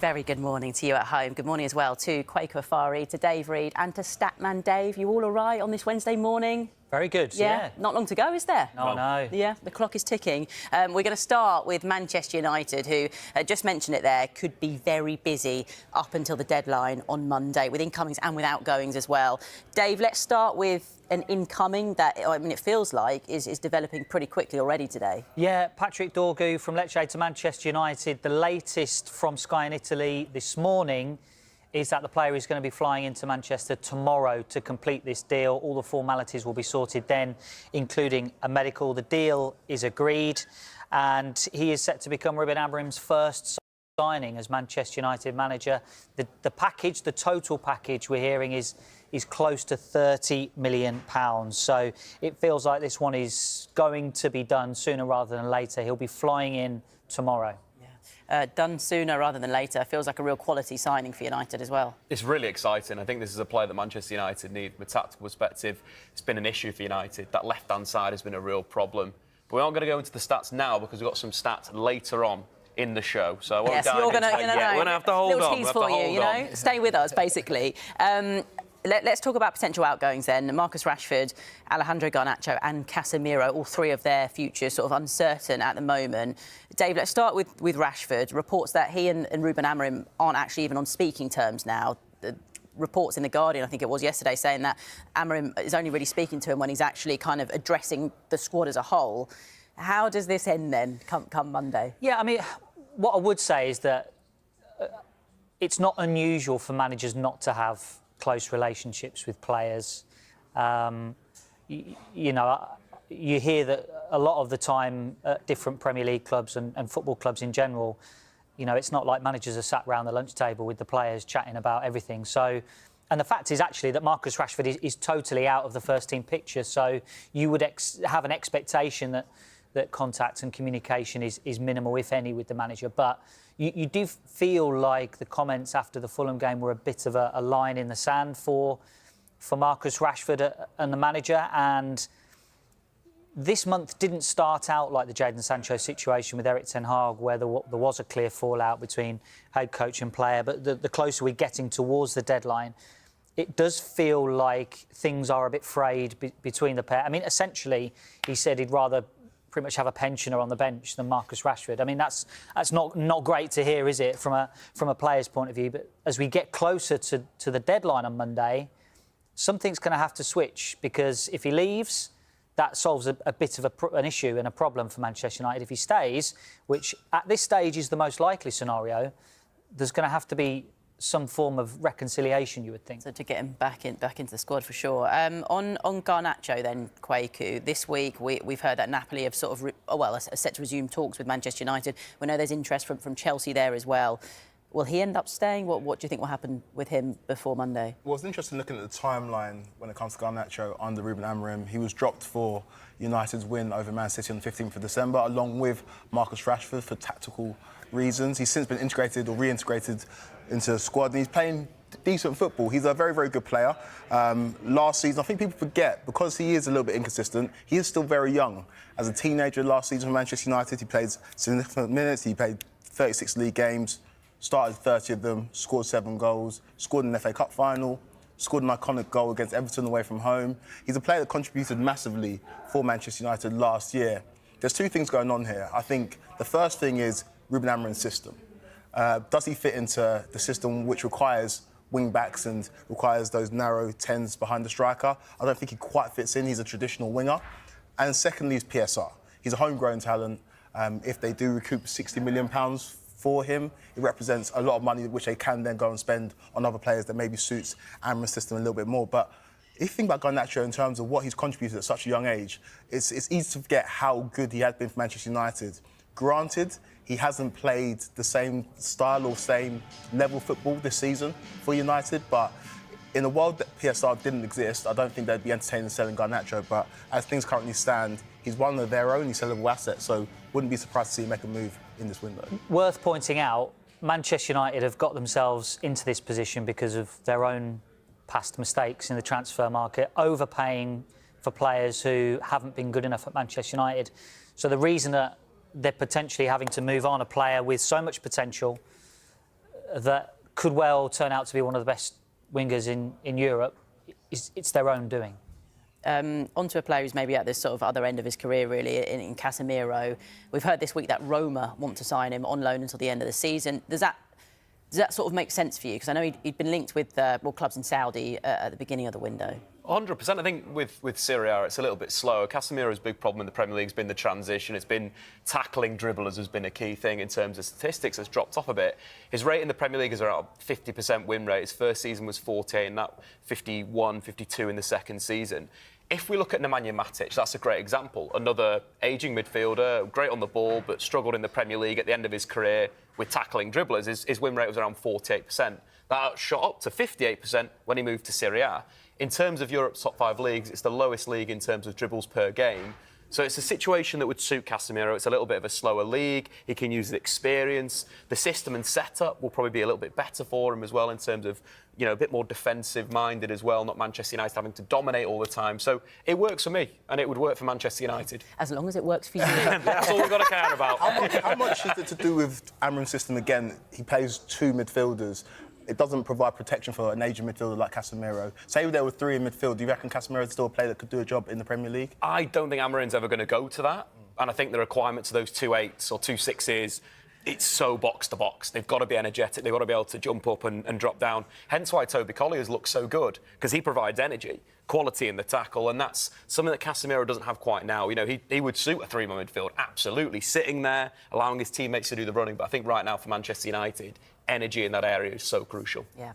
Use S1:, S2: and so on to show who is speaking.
S1: Very good morning to you at home. Good morning as well to Quaker Afari, to Dave Reed and to Statman Dave. You all right on this Wednesday morning?
S2: Very good, yeah.
S1: Not long to go, is there?
S2: No.
S1: Yeah, the clock is ticking. We're going to start with Manchester United, who, just mentioned it there, could be very busy up until the deadline on Monday, with incomings and with outgoings as well. Dave, let's start with an incoming that, I mean, it feels like is developing pretty quickly already today.
S2: Yeah, Patrick Dogru from Lecce to Manchester United. The latest from Sky in Italy this morning is that the player is going to be flying into Manchester tomorrow to complete this deal. All the formalities will be sorted then, including a medical. The deal is agreed, and he is set to become Ruben Amorim's first signing as Manchester United manager. The package, the total package we're hearing is close to £30 million. So it feels like this one is going to be done sooner rather than later. He'll be flying in tomorrow.
S1: Done sooner rather than later. Feels like a real quality signing for United as well.
S3: It's really exciting. I think this is a player that Manchester United need. From a tactical perspective, it's been an issue for United. That left-hand side has been a real problem. But we aren't going to go into the stats now because we've got some stats later on in the show. So I won't
S1: yes,
S3: dive
S1: you're going to,
S3: we're going to have to hold on.
S1: Tease for you, Stay with us, basically. Let's talk about potential outgoings then. Marcus Rashford, Alejandro Garnacho and Casemiro, all three of their futures sort of uncertain at the moment. Dave, let's start with Rashford. Reports that he and Ruben Amorim aren't actually even on speaking terms now. The reports in The Guardian, I think it was yesterday, saying that Amorim is only really speaking to him when he's actually kind of addressing the squad as a whole. How does this end then, come Monday?
S2: Yeah, I mean, what I would say is that it's not unusual for managers not to have close relationships with players. You know, you hear that a lot of the time at different Premier League clubs and football clubs in general, you know, it's not like managers are sat round the lunch table with the players chatting about everything. So, and the fact is actually that Marcus Rashford is totally out of the first team picture. So you would have an expectation that contact and communication is minimal, if any, with the manager. But you do feel like the comments after the Fulham game were a bit of a line in the sand for Marcus Rashford and the manager. And this month didn't start out like the Jadon Sancho situation with Erik ten Hag, where there was a clear fallout between head coach and player. But the closer we're getting towards the deadline, it does feel like things are a bit frayed between the pair. I mean, essentially, he said he'd rather pretty much have a pensioner on the bench than Marcus Rashford. I mean, that's not great to hear, is it, from a player's point of view? But as we get closer to the deadline on Monday, something's going to have to switch, because if he leaves, that solves a bit of an issue and a problem for Manchester United. If he stays, which at this stage is the most likely scenario, there's going to have to be some form of reconciliation, you would think.
S1: So to get him back into the squad for sure. On Garnacho then, Kwaku, this week we've heard that Napoli have sort of are set to resume talks with Manchester United. We know there's interest from Chelsea there as well. Will he end up staying? What do you think will happen with him before Monday?
S4: Well, it's interesting looking at the timeline when it comes to Garnacho under Ruben Amorim. He was dropped for United's win over Man City on the 15th of December, along with Marcus Rashford, for tactical reasons. He's since been integrated or reintegrated into the squad, and he's playing decent football. He's a very, very good player. Last season, I think people forget, because he is a little bit inconsistent, he is still very young. As a teenager last season for Manchester United, he played significant minutes. He played 36 league games, started 30 of them, scored 7 goals, scored in the FA Cup final, scored an iconic goal against Everton away from home. He's a player that contributed massively for Manchester United last year. There's two things going on here. I think the first thing is Ruben Amorim's system. Does he fit into the system which requires wing-backs and requires those narrow 10s behind the striker? I don't think he quite fits in. He's a traditional winger. And secondly is PSR. He's a homegrown talent. If they do recoup £60 million for him, it represents a lot of money which they can then go and spend on other players that maybe suits Amorim's system a little bit more. But if you think about Garnacho in terms of what he's contributed at such a young age, it's easy to forget how good he has been for Manchester United. Granted, he hasn't played the same style or same level football this season for United, but in a world that PSR didn't exist, I don't think they'd be entertaining selling Garnacho. But as things currently stand, he's one of their only sellable assets, so wouldn't be surprised to see him make a move in this window.
S2: Worth pointing out, Manchester United have got themselves into this position because of their own past mistakes in the transfer market, overpaying for players who haven't been good enough at Manchester United. So the reason that they're potentially having to move on a player with so much potential that could well turn out to be one of the best wingers in Europe, it's their own doing.
S1: Onto a player who's maybe at this sort of other end of his career, really, in Casemiro. We've heard this week that Roma want to sign him on loan until the end of the season. Does that sort of make sense for you? Because I know he'd been linked with clubs in Saudi at the beginning of the window.
S3: 100%. I think with Serie A, it's a little bit slower. Casemiro's big problem in the Premier League has been the transition. It's been tackling dribblers has been a key thing in terms of statistics. Has dropped off a bit. His rate in the Premier League is around 50% win rate. His first season was 14, that 51, 52 in the second season. If we look at Nemanja Matic, that's a great example. Another ageing midfielder, great on the ball, but struggled in the Premier League at the end of his career with tackling dribblers. His win rate was around 48%. That shot up to 58% when he moved to Serie A. In terms of Europe's top 5 leagues, it's the lowest league in terms of dribbles per game. So it's a situation that would suit Casemiro. It's a little bit of a slower league. He can use the experience. The system and setup will probably be a little bit better for him as well in terms of, you know, a bit more defensive-minded as well, not Manchester United having to dominate all the time. So it works for me, and it would work for Manchester United.
S1: As long as it works for you.
S3: That's all we've got to care about.
S4: How much is it to do with Amram's system? Again, he plays 2 midfielders. It doesn't provide protection for an aging midfielder like Casemiro. Say there were 3 in midfield, do you reckon Casemiro is still a player that could do a job in the Premier League?
S3: I don't think Amarin's ever going to go to that. And I think the requirements of those 2 8s or 2 6s, it's so box to box. They've got to be energetic. They've got to be able to jump up and drop down. Hence why Toby Collier's looks so good, because he provides energy, quality in the tackle, and that's something that Casemiro doesn't have quite now. You know, he would suit a 3-man midfield, absolutely, sitting there, allowing his teammates to do the running. But I think right now for Manchester United, energy in that area is so crucial.
S1: Yeah.